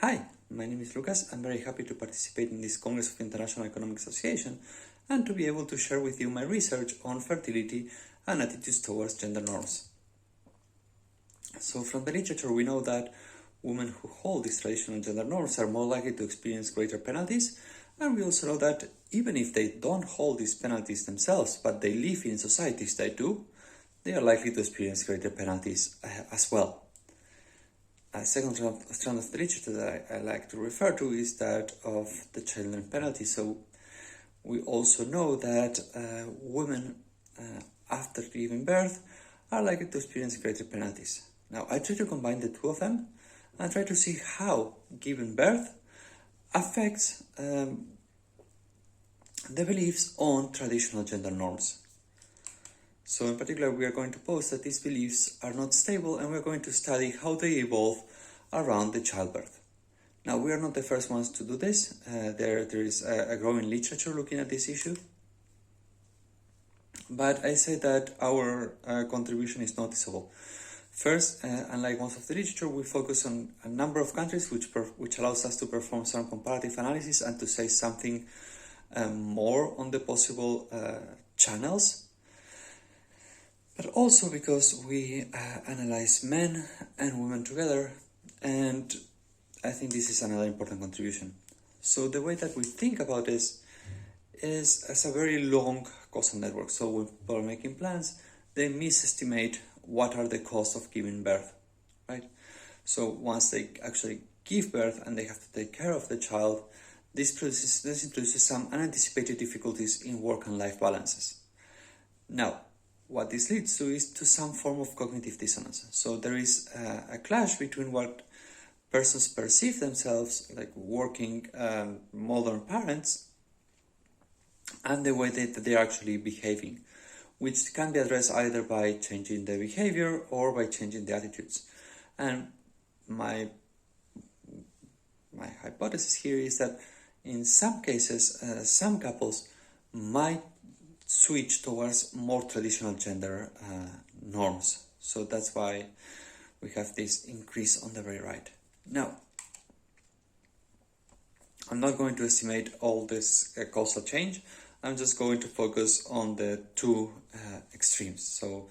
Hi, my name is Lucas. I'm very happy to participate in this Congress of International Economic Association and to be able to share with you my research on fertility and attitudes towards gender norms. So from the literature we know that women who hold these traditional gender norms are more likely to experience greater penalties, and we also know that even if they don't hold these penalties themselves but they live in societies that do, they are likely to experience greater penalties as well. A second strand of the literature that I like to refer to is that of the childbearing penalty. So we also know that women after giving birth are likely to experience greater penalties. Now I try to combine the two of them and try to see how giving birth affects the beliefs on traditional gender norms. So in particular, we are going to pose that these beliefs are not stable, and we're going to study how they evolve around the childbirth. Now, we are not the first ones to do this. There is a growing literature looking at this issue. But I say that our contribution is noticeable. First, unlike most of the literature, we focus on a number of countries, which allows us to perform some comparative analysis and to say something more on the possible channels. But also because we analyze men and women together, and I think this is another important contribution. So the way that we think about this is as a very long causal network. So when people are making plans, they misestimate what are the costs of giving birth, right? So once they actually give birth and they have to take care of the child, this introduces some unanticipated difficulties in work and life balances. Now, what this leads to is to some form of cognitive dissonance. So there is a clash between what persons perceive themselves like working modern parents and the way that they're actually behaving, which can be addressed either by changing the behavior or by changing the attitudes. And my hypothesis here is that in some cases, some couples might switch towards more traditional gender norms. So that's why we have this increase on the very right. Now, I'm not going to estimate all this causal change. I'm just going to focus on the two extremes. So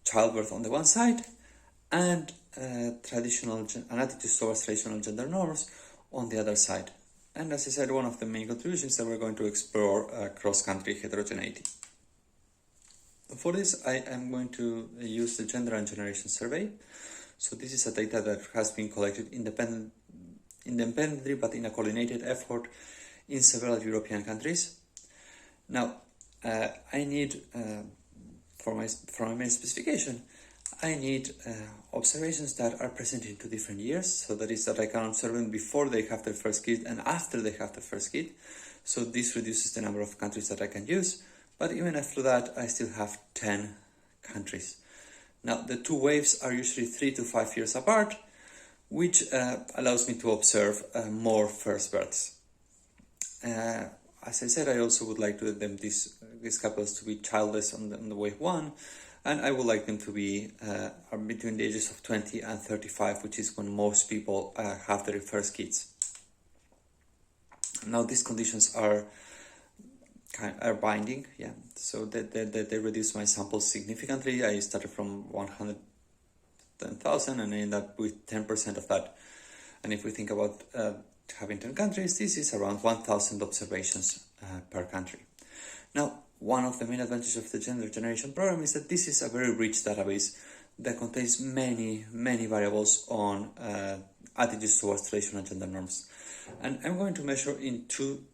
childbirth on the one side and attitudes towards traditional gender norms on the other side. And as I said, one of the main contributions that we're going to explore cross-country heterogeneity. For this, I am going to use the Gender and Generation Survey. So this is a data that has been collected independently, but in a coordinated effort in several European countries. Now, I need, for my main specification, I need observations that are present in 2 different years. So that is that I can observe them before they have their first kid and after they have their first kid. So this reduces the number of countries that I can use. But even after that, I still have 10 countries. Now, the 2 waves are usually 3 to 5 years apart, which allows me to observe more first births. As I said, I also would like these couples to be childless on the wave 1. And I would like them to be between the ages of 20 and 35, which is when most people have their first kids. Now, these conditions are binding, yeah. So they reduce my samples significantly. I started from 110,000 and I ended up with 10% of that. And if we think about having 10 countries, this is around 1,000 observations per country. Now, one of the main advantages of the Gender Generation program is that this is a very rich database that contains many variables on attitudes towards traditional gender norms. And I'm going to measure in 2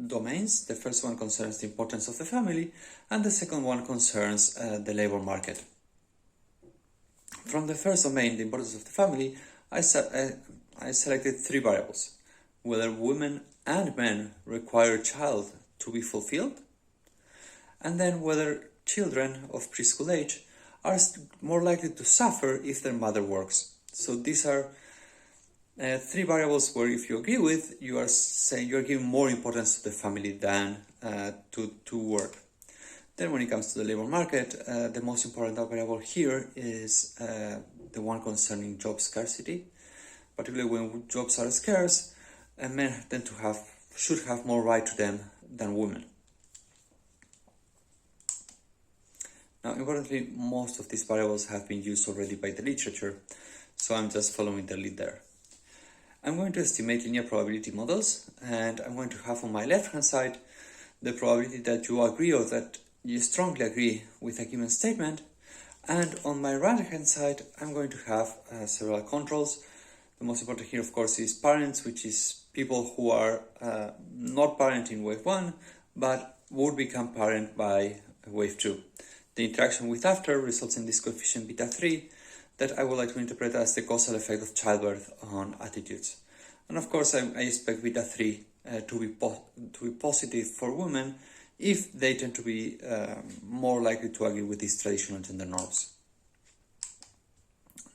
domains. The first one concerns the importance of the family, and the second one concerns the labor market. From the first domain, the importance of the family, I selected 3 variables: whether women and men require a child to be fulfilled, and then whether children of preschool age are more likely to suffer if their mother works. So these are 3 variables where, if you agree with, you are saying you are giving more importance to the family than to work. Then when it comes to the labor market, the most important variable here is the one concerning job scarcity. particularly when jobs are scarce, and men should have more right to them than women. Now, importantly, most of these variables have been used already by the literature, so I'm just following the lead there. I'm going to estimate linear probability models, and I'm going to have on my left-hand side the probability that you agree or that you strongly agree with a given statement, and on my right-hand side I'm going to have several controls. The most important here, of course, is parents, which is people who are not parent in wave 1, but would become parent by wave 2. The interaction with after results in this coefficient beta 3 that I would like to interpret as the causal effect of childbirth on attitudes. And of course, I expect beta 3 to be positive for women if they tend to be more likely to agree with these traditional gender norms.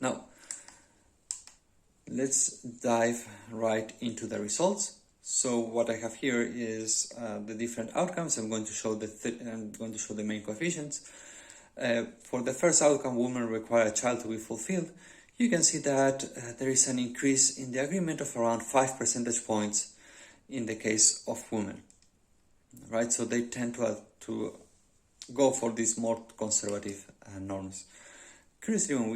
Now, let's dive right into the results. So what I have here is the different outcomes. I'm going to show the main coefficients. For the first outcome, women require a child to be fulfilled. You can see that there is an increase in the agreement of around 5 percentage points in the case of women. Right, so they tend to go for these more conservative norms. Curiously, when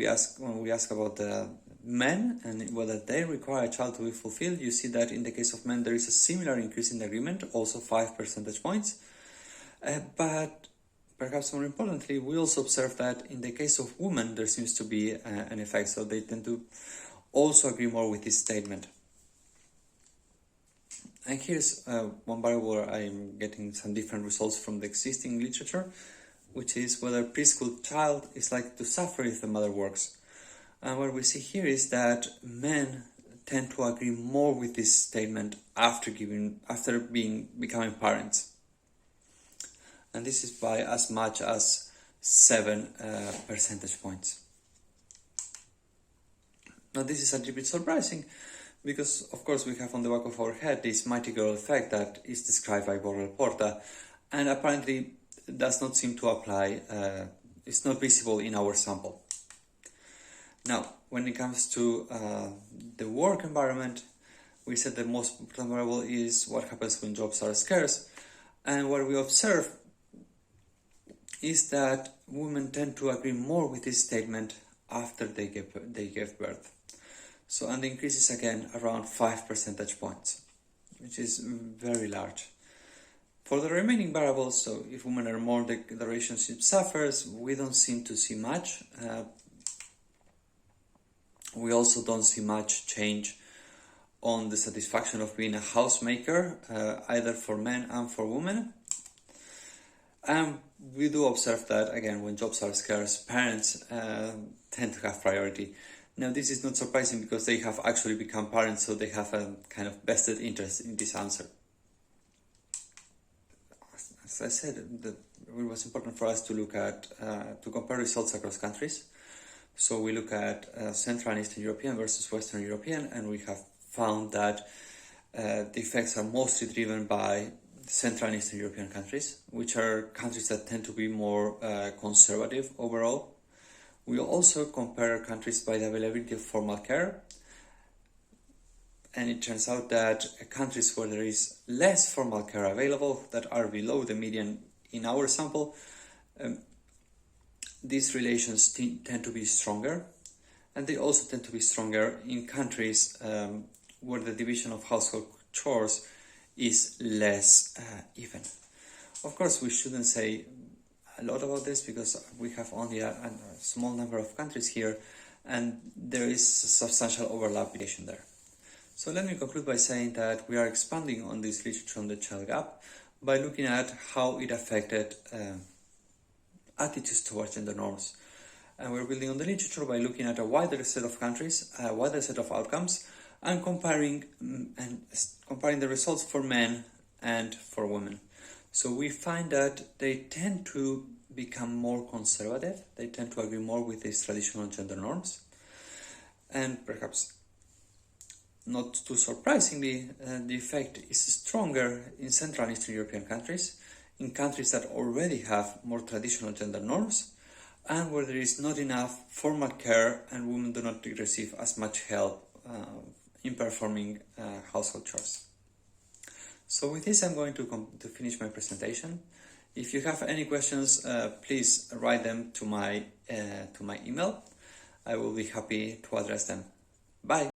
we ask about the men and whether they require a child to be fulfilled, you see that in the case of men there is a similar increase in the agreement, also 5 percentage points. But perhaps more importantly, we also observe that in the case of women there seems to be an effect, so they tend to also agree more with this statement. And here's one variable where I'm getting some different results from the existing literature, which is whether preschool child is likely to suffer if the mother works. And what we see here is that men tend to agree more with this statement after becoming parents. And this is by as much as 7 percentage points. Now this is a little bit surprising because, of course, we have on the back of our head this mighty girl effect that is described by Borrell-Porta, and apparently does not seem to apply, it's not visible in our sample. Now, when it comes to the work environment, we said the most important variable is what happens when jobs are scarce, and what we observe is that women tend to agree more with this statement after they give birth. So, and the increase is again around 5 percentage points, which is very large. For the remaining variables, so if women are more, the relationship suffers, we don't seem to see much. We also don't see much change on the satisfaction of being a housemaker, either for men and for women. And we do observe that, again, when jobs are scarce, parents tend to have priority. Now, this is not surprising because they have actually become parents, so they have a kind of vested interest in this answer. As I said, it was important for us to look at, to compare results across countries. So we look at Central and Eastern European versus Western European, and we have found that the effects are mostly driven by Central and Eastern European countries, which are countries that tend to be more conservative overall. We also compare countries by the availability of formal care, and it turns out that countries where there is less formal care available, that are below the median in our sample, these relations tend to be stronger, and they also tend to be stronger in countries where the division of household chores is less even. Of course, we shouldn't say a lot about this because we have only a small number of countries here, and there is substantial overlap there. So let me conclude by saying that we are expanding on this literature on the child gap by looking at how it affected attitudes towards gender norms. And we're building on the literature by looking at a wider set of countries, a wider set of outcomes, and comparing the results for men and for women. So we find that they tend to become more conservative, they tend to agree more with these traditional gender norms, and perhaps not too surprisingly, the effect is stronger in Central and Eastern European countries, in countries that already have more traditional gender norms, and where there is not enough formal care and women do not receive as much help in performing household chores. So with this, I'm going to finish my presentation. If you have any questions, please write them to my email. I will be happy to address them. Bye!